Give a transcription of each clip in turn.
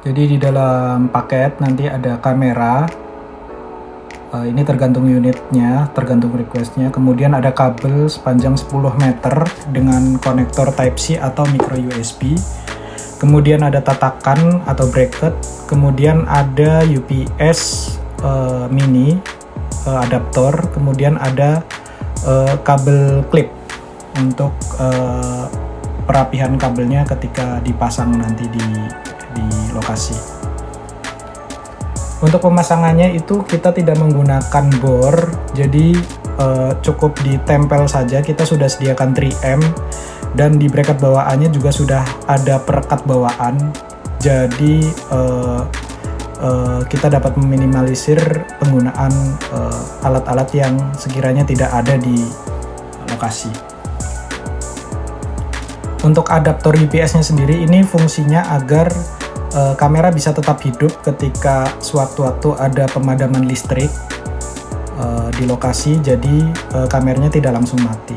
Jadi di dalam paket nanti ada kamera, ini tergantung unitnya, tergantung requestnya. Kemudian ada kabel sepanjang 10 meter dengan konektor Type-C atau micro USB. Kemudian ada tatakan atau bracket. Kemudian ada UPS mini adaptor. Kemudian ada kabel klip untuk perapihan kabelnya ketika dipasang nanti di lokasi. Untuk pemasangannya itu kita tidak menggunakan bor, jadi cukup ditempel saja. Kita sudah sediakan 3M dan di bracket bawaannya juga sudah ada perekat bawaan, jadi kita dapat meminimalisir penggunaan alat-alat yang sekiranya tidak ada di lokasi. Untuk adaptor UPS-nya sendiri ini fungsinya agar kamera bisa tetap hidup ketika sewaktu-waktu ada pemadaman listrik di lokasi, jadi kameranya tidak langsung mati.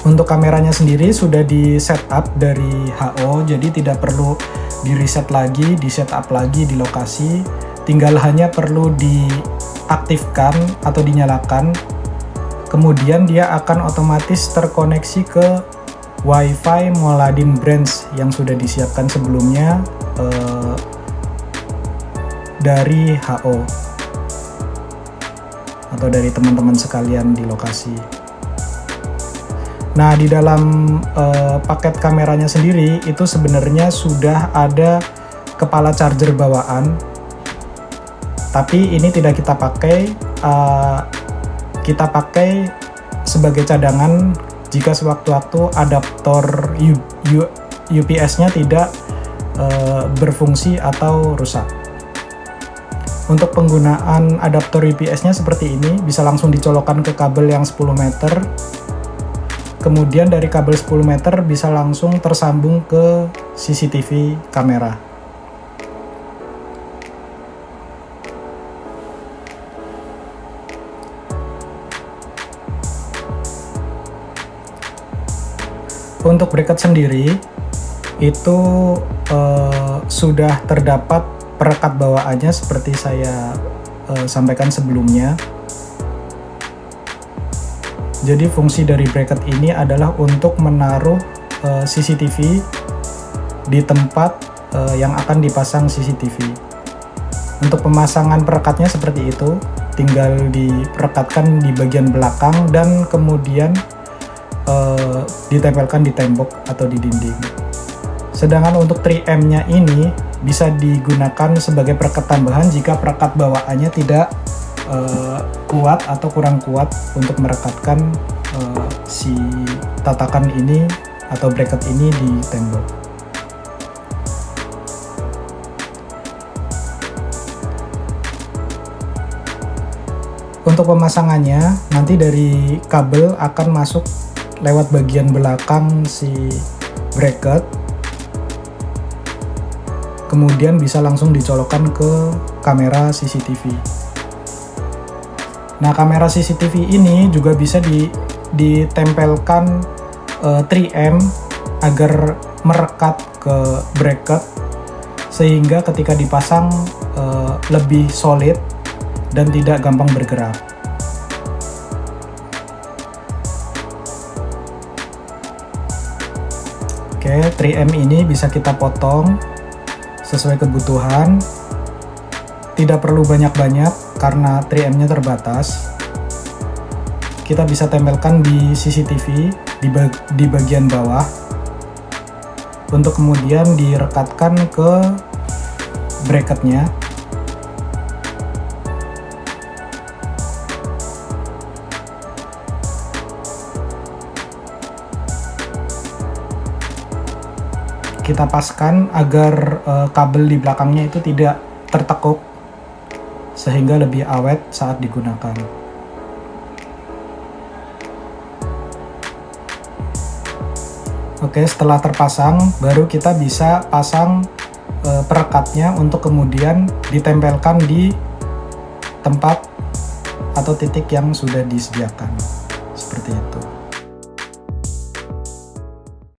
Untuk kameranya sendiri sudah di setup dari HO, jadi tidak perlu di reset lagi, di setup lagi di lokasi, tinggal hanya perlu diaktifkan atau dinyalakan. Kemudian dia akan otomatis terkoneksi ke WiFi Moladin branch yang sudah disiapkan sebelumnya dari HO atau dari teman-teman sekalian di lokasi. Nah, di dalam paket kameranya sendiri itu sebenarnya sudah ada kepala charger bawaan, tapi ini tidak kita pakai. Kita pakai sebagai cadangan jika sewaktu-waktu adaptor UPS-nya tidak berfungsi atau rusak. Untuk penggunaan adaptor UPS-nya seperti ini, bisa langsung dicolokkan ke kabel yang 10 meter. Kemudian dari kabel 10 meter bisa langsung tersambung ke CCTV kamera. Untuk bracket sendiri itu sudah terdapat perekat bawaannya seperti saya sampaikan sebelumnya. Jadi fungsi dari bracket ini adalah untuk menaruh CCTV di tempat yang akan dipasang CCTV. Untuk pemasangan perekatnya seperti itu, tinggal diperekatkan di bagian belakang dan kemudian ditempelkan di tembok atau di dinding. Sedangkan untuk 3M-nya ini bisa digunakan sebagai perekat tambahan jika perekat bawaannya tidak kuat atau kurang kuat untuk merekatkan si tatakan ini atau bracket ini di tembok. Untuk pemasangannya nanti dari kabel akan masuk lewat bagian belakang si bracket, kemudian bisa langsung dicolokkan ke kamera CCTV. Nah, kamera CCTV ini juga bisa ditempelkan 3M agar merekat ke bracket sehingga ketika dipasang lebih solid dan tidak gampang bergerak. Oke, 3M ini bisa kita potong sesuai kebutuhan. Tidak perlu banyak-banyak karena 3M-nya terbatas. Kita bisa tempelkan di CCTV di bagian bawah untuk kemudian direkatkan ke bracketnya. Kita paskan agar kabel di belakangnya itu tidak tertekuk sehingga lebih awet saat digunakan. Oke, setelah terpasang baru kita bisa pasang perekatnya untuk kemudian ditempelkan di tempat atau titik yang sudah disediakan.